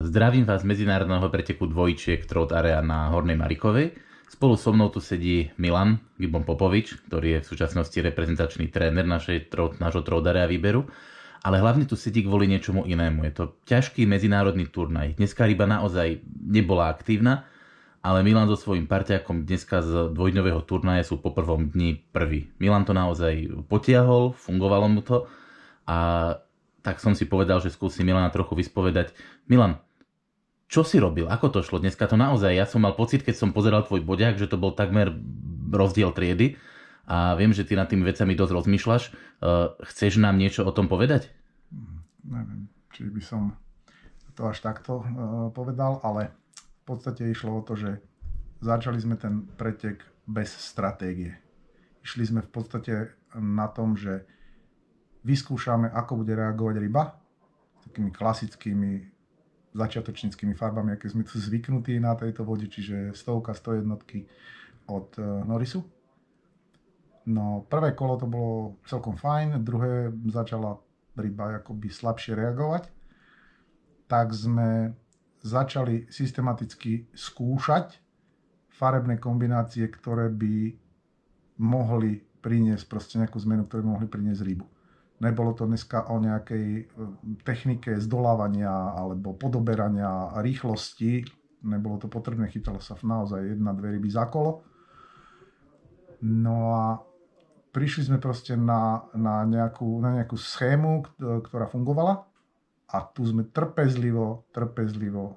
Zdravím vás z medzinárodného preteku dvojčiek Trot Area na Hornej Marikovej. Spolu so mnou tu sedí Milan Gibon Popovič, ktorý je v súčasnosti reprezentačný tréner nášho Trot Area výberu. Ale hlavne tu sedí kvôli niečomu inému. Je to ťažký medzinárodný turnaj. Dneska ryba naozaj nebola aktívna, ale Milan so svojím parťákom dneska z dvojdňového turnaja sú po prvom dni prvý. Milan to naozaj potiahol, fungovalo mu to a tak som si povedal, že skúsim Milana trochu vyspovedať. Milan, čo si robil? Ako to šlo? Dneska to naozaj, ja som mal pocit, keď som pozeral tvoj bodiak, že to bol takmer rozdiel triedy a viem, že ty nad tými vecami dosť rozmýšľaš. Chceš nám niečo o tom povedať? Neviem, či by som to až takto povedal, ale v podstate išlo o to, že začali sme ten pretek bez stratégie. Išli sme v podstate na tom, že vyskúšame, ako bude reagovať ryba takými klasickými začiatočníckymi farbami, aké sme tu zvyknutí na tejto vode, čiže 100, 101 od Norrisu. No, prvé kolo to bolo celkom fajn, druhé začala ryba akoby slabšie reagovať, tak sme začali systematicky skúšať farebné kombinácie, ktoré by mohli priniesť proste nejakú zmenu, ktoré by mohli priniesť rybu. Nebolo to dneska o nejakej technike zdolávania alebo podoberania rýchlosti. Nebolo to potrebné, chytalo sa naozaj 1-2 ryby za kolo. No a prišli sme proste na nejakú schému, ktorá fungovala. A tu sme trpezlivo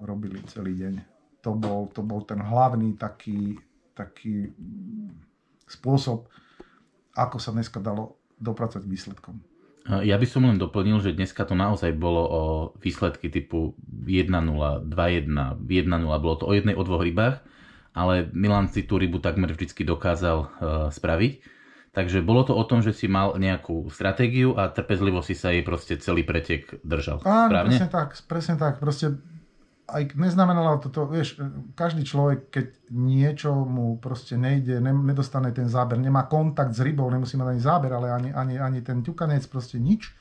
robili celý deň. To bol ten hlavný taký spôsob, ako sa dneska dalo dopracovať k výsledkom. Ja by som len doplnil, že dneska to naozaj bolo o výsledky typu 1-0, 2-1, 1-0. Bolo to o jednej, o dvoch rybách, ale Milan si tú rybu takmer vždycky dokázal spraviť. Takže bolo to o tom, že si mal nejakú stratégiu a trpezlivo si sa jej proste celý pretek držal. Áno, správne? presne tak. Proste aj neznamenalo toto, vieš, každý človek, keď niečo mu proste nejde, nedostane ten záber, nemá kontakt s rybou, nemusí mať ani záber, ale ani ten ťukanec, proste nič.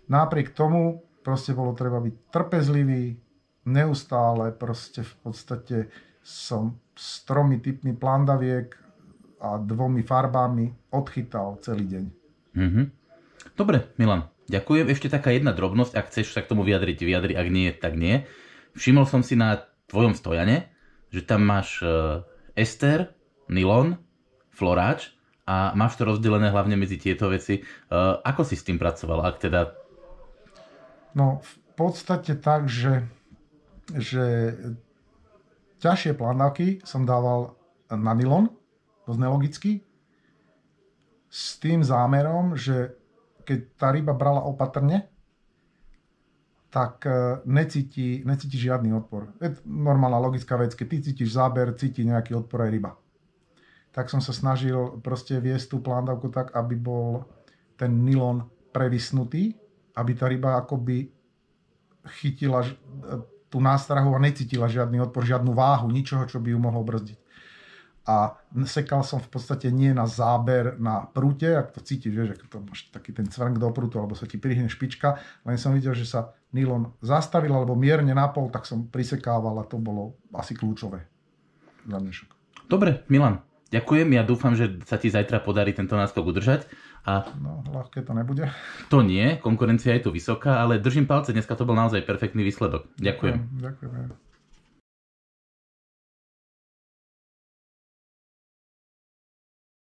Napriek tomu proste bolo treba byť trpezlivý, neustále proste v podstate som s 3 typmi plandaviek a 2 farbami odchytal celý deň. Dobre, Milan, ďakujem. Ešte taká jedna drobnosť, ak chceš sa k tomu vyjadri, ak nie, tak nie. Všimol som si na tvojom stojane, že tam máš ester, nylon, floráč a máš to rozdelené hlavne medzi tieto veci. Ako si s tým pracoval? Ak teda... No, v podstate tak, že ťažšie plandavky som dával na nylon, dosť nelogicky, s tým zámerom, že keď tá ryba brala opatrne, tak necíti žiadny odpor. Je normálna logická vec, keď ty cítiš záber, cíti nejaký odpor aj ryba. Tak som sa snažil proste viesť tú plandavku tak, aby bol ten nylon previsnutý, aby tá ryba akoby chytila tú nástrahu a necítila žiadny odpor, žiadnu váhu, ničoho, čo by ju mohlo brzdiť. A sekal som v podstate nie na záber na prúte, ak to cítiš, vieš, ako to máš taký ten cvrnk do prútu, alebo sa ti prihne špička, len som videl, že sa nylon zastavil, alebo mierne napol, tak som prisekával a to bolo asi kľúčové za dnešok. Dobre, Milan, ďakujem, ja dúfam, že sa ti zajtra podarí tento náskok udržať. No, ľahké to nebude. To nie, konkurencia je tu vysoká, ale držím palce, dneska to bol naozaj perfektný výsledok. Ďakujem. Ďakujem.